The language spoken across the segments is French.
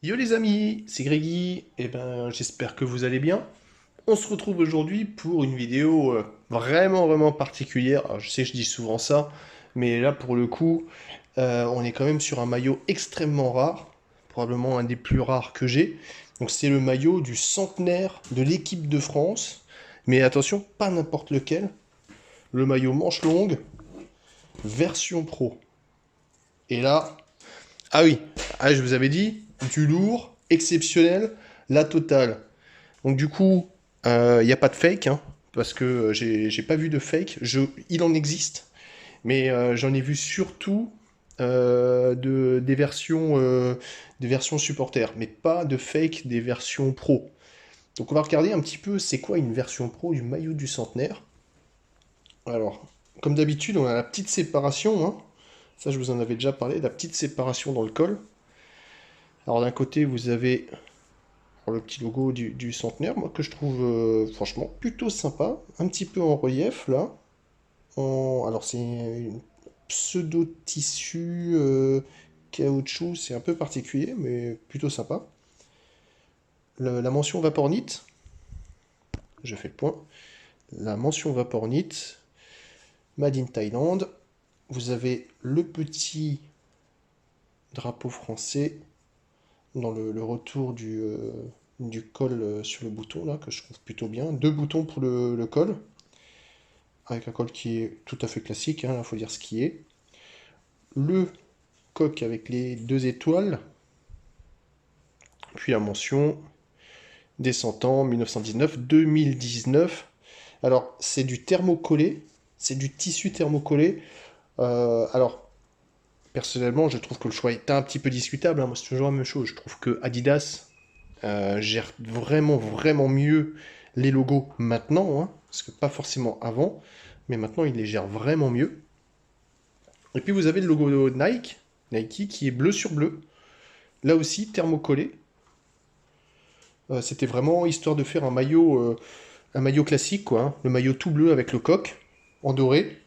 Yo les amis, c'est Grégy, et ben j'espère que vous allez bien. On se retrouve aujourd'hui pour une vidéo vraiment particulière. Alors, je sais je dis souvent ça, mais là pour le coup, on est quand même sur un maillot extrêmement rare, probablement un des plus rares que j'ai. Donc c'est le maillot du centenaire de l'équipe de France, mais attention, pas n'importe lequel. Le maillot manche longue, version pro. Et là, ah oui, je vous avais dit, du lourd, exceptionnel, la totale. Donc du coup, il n'y a pas de fake, hein, parce que j'ai pas vu de fake. Il en existe, mais j'en ai vu surtout des versions supporters, mais pas de fake des versions pro. Donc on va regarder un petit peu c'est quoi une version pro du maillot du centenaire. Alors, comme d'habitude, on a la petite séparation, hein. Ça je vous en avais déjà parlé, la petite séparation dans le col. Alors d'un côté, vous avez le petit logo du centenaire, moi que je trouve franchement plutôt sympa, un petit peu en relief là. Alors c'est une pseudo tissu caoutchouc, c'est un peu particulier mais plutôt sympa. La mention Vapornit, je fais le point. La mention Vapornit, Made in Thailand. Vous avez le petit drapeau français dans le retour du col sur le bouton là que je trouve plutôt bien. Deux boutons pour le col, avec un col qui est tout à fait classique, il faut dire ce qui est. Le coq avec les deux étoiles, puis la mention des 100 ans, 1919-2019. Alors, c'est du thermocollé, c'est du tissu thermocollé. Alors, personnellement, je trouve que le choix est un petit peu discutable, hein. Moi, c'est toujours la même chose. Je trouve que Adidas gère vraiment mieux les logos maintenant, hein, parce que pas forcément avant, mais maintenant, il les gère vraiment mieux. Et puis vous avez le logo Nike, Nike qui est bleu sur bleu. Là aussi, thermocollé. C'était vraiment histoire de faire un maillot classique, quoi, hein. Le maillot tout bleu avec le coq en doré,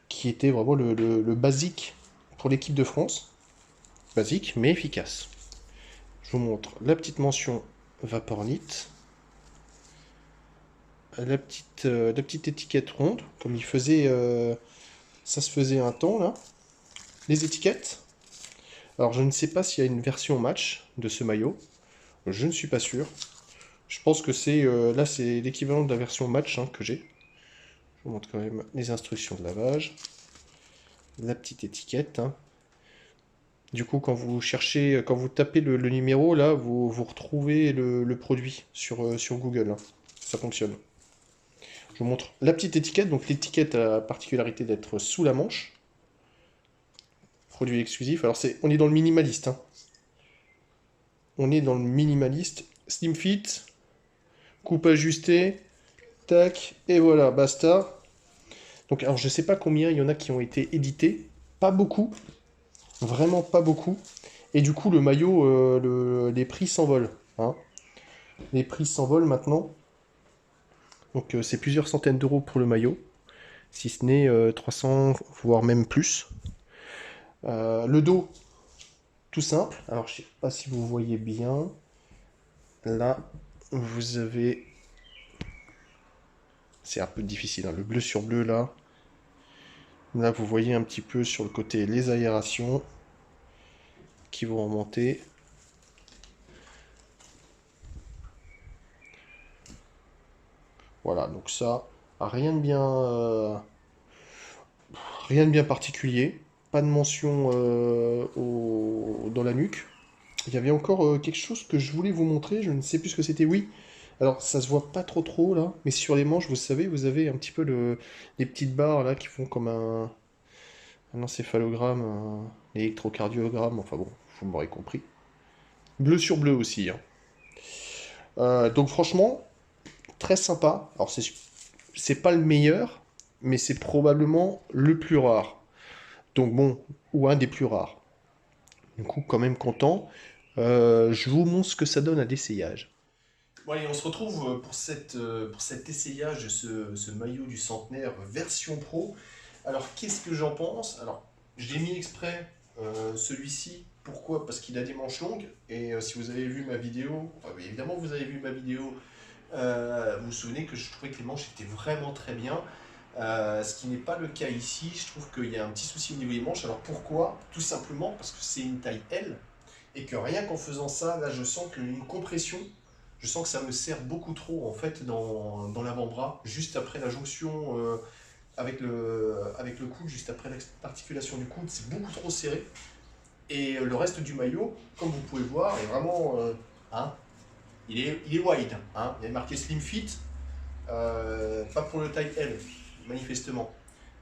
qui était vraiment le basique pour l'équipe de France. Basique, mais efficace. Je vous montre la petite mention Vapornit, la petite étiquette ronde, comme ça se faisait un temps là. Les étiquettes. Alors je ne sais pas s'il y a une version match de ce maillot. Je ne suis pas sûr. Je pense que c'est l'équivalent de la version match, hein, que j'ai. Je vous montre quand même les instructions de lavage. La petite étiquette, hein. Du coup, quand vous tapez le numéro, là, vous retrouvez le produit sur Google, hein. Ça fonctionne. Je vous montre la petite étiquette. Donc l'étiquette a la particularité d'être sous la manche. Produit exclusif. Alors on est dans le minimaliste, hein. On est dans le minimaliste. Slim fit, coupe ajustée, tac, et voilà, basta. Donc, alors je sais pas combien il y en a qui ont été édités, pas beaucoup, vraiment pas beaucoup. Et du coup, le maillot, les prix s'envolent, hein. Les prix s'envolent maintenant. Donc, c'est plusieurs centaines d'euros pour le maillot, si ce n'est 300, voire même plus. Le dos, tout simple. Alors, je sais pas si vous voyez bien. Là, vous avez. C'est un peu difficile, hein, le bleu sur bleu là. Là, vous voyez un petit peu sur le côté les aérations qui vont remonter. Voilà, donc ça, rien de bien, rien de bien particulier. Pas de mention dans la nuque. Il y avait encore quelque chose que je voulais vous montrer, je ne sais plus ce que c'était. Oui, alors ça se voit pas trop là, mais sur les manches, vous savez, vous avez un petit peu les petites barres là qui font comme un encéphalogramme, un électrocardiogramme, enfin bon, vous m'aurez compris. Bleu sur bleu aussi, hein. Donc franchement, très sympa. Alors c'est pas le meilleur, mais c'est probablement le plus rare. Donc bon, ou un des plus rares. Du coup, quand même content. Je vous montre ce que ça donne à l'essayage. Bon allez, on se retrouve pour cet essayage de ce maillot du centenaire version pro. Alors qu'est-ce que j'en pense? Alors, je l'ai mis exprès Celui-ci, pourquoi? Parce qu'il a des manches longues, et si vous avez vu ma vidéo, enfin oui, évidemment vous avez vu ma vidéo, vous vous souvenez que je trouvais que les manches étaient vraiment très bien. Ce qui n'est pas le cas ici, je trouve qu'il y a un petit souci au niveau des manches. Alors pourquoi? Tout simplement parce que c'est une taille L, et que rien qu'en faisant ça, là je sens qu'une compression, je sens que ça me serre beaucoup trop en fait dans l'avant-bras, juste après la jonction avec le coude, juste après l'articulation du coude, c'est beaucoup trop serré. Et le reste du maillot, comme vous pouvez voir, est vraiment, hein, il est wide, hein, il est marqué slim fit, pas pour le taille L, manifestement.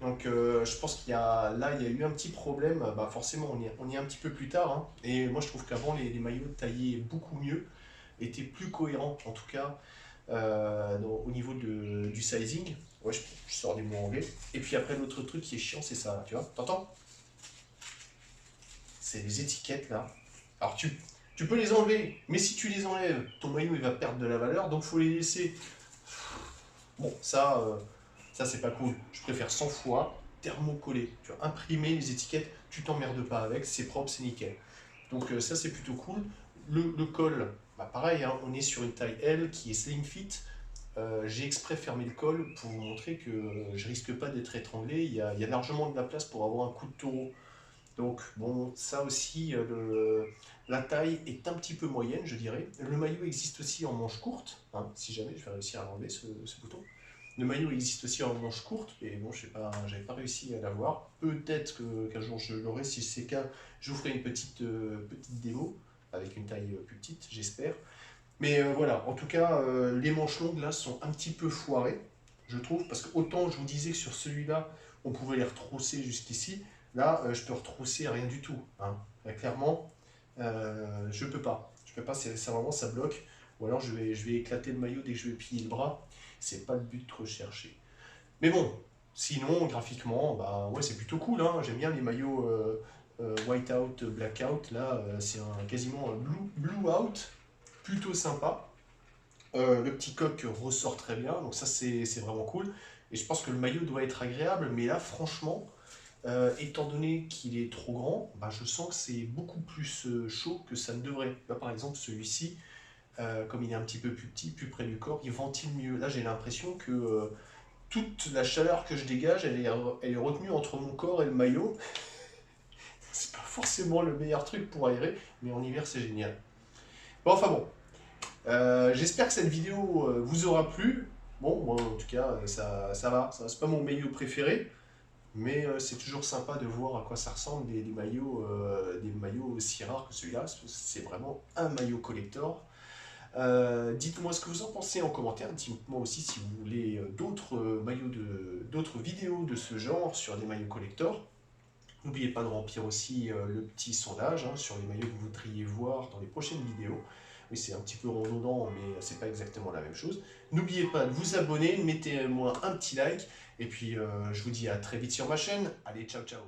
Donc je pense il y a eu un petit problème. Bah, forcément on y est un petit peu plus tard, hein. Et moi je trouve qu'avant les maillots taillés beaucoup mieux, étaient plus cohérents en tout cas, au niveau du sizing. Ouais, je sors des mots anglais. Et puis après l'autre truc qui est chiant, c'est ça, tu vois, t'entends? C'est les étiquettes là. Alors tu peux les enlever, mais si tu les enlèves, ton maillot il va perdre de la valeur, donc faut les laisser. Bon, ça c'est pas cool. Je préfère 100 fois thermocoller. Tu vois, imprimer les étiquettes, tu t'emmerdes pas avec, c'est propre, c'est nickel. Donc ça c'est plutôt cool. Le col, bah, pareil, hein, on est sur une taille L qui est slim fit. J'ai exprès fermé le col pour vous montrer que je risque pas d'être étranglé. Il y a largement de la place pour avoir un coup de taureau. Donc bon, ça aussi, la taille est un petit peu moyenne, je dirais. Le maillot existe aussi en manche courte, hein, si jamais je vais réussir à enlever ce bouton. Le maillot existe aussi en manche courte, et bon, je sais pas, j'avais pas réussi à l'avoir. Peut-être qu'un jour je l'aurai, si c'est le cas, je vous ferai une petite démo avec une taille plus petite, j'espère. Mais voilà, en tout cas, les manches longues là sont un petit peu foirées, je trouve, parce que autant je vous disais que sur celui-là, on pouvait les retrousser jusqu'ici, là, je peux retrousser rien du tout, hein. Là, clairement, je peux pas. Je peux pas, c'est vraiment, ça bloque. Ou alors je vais éclater le maillot dès que je vais plier le bras. C'est pas le but recherché. Mais bon, sinon, graphiquement, bah ouais, c'est plutôt cool, hein. J'aime bien les maillots white out, black out. Là, c'est quasiment un blue out, plutôt sympa. Le petit coq ressort très bien, donc ça c'est vraiment cool. Et je pense que le maillot doit être agréable, mais là franchement, étant donné qu'il est trop grand, bah, je sens que c'est beaucoup plus chaud que ça ne devrait. Là par exemple celui-ci, comme il est un petit peu plus petit, plus près du corps, il ventile mieux. Là j'ai l'impression que toute la chaleur que je dégage, elle est retenue entre mon corps et le maillot. C'est pas forcément le meilleur truc pour aérer, mais en hiver c'est génial. Bon, enfin bon, j'espère que cette vidéo vous aura plu. Bon, moi en tout cas, ça va. C'est pas mon maillot préféré, mais c'est toujours sympa de voir à quoi ça ressemble des maillots aussi rares que celui-là. C'est vraiment un maillot collector. Dites-moi ce que vous en pensez en commentaire. Dites-moi aussi si vous voulez d'autres vidéos de ce genre sur des maillots collector. N'oubliez pas de remplir aussi le petit sondage, hein, sur les maillots que vous voudriez voir dans les prochaines vidéos. Oui, c'est un petit peu redondant, mais c'est pas exactement la même chose. N'oubliez pas de vous abonner, mettez-moi un petit like, et puis je vous dis à très vite sur ma chaîne. Allez, ciao ciao!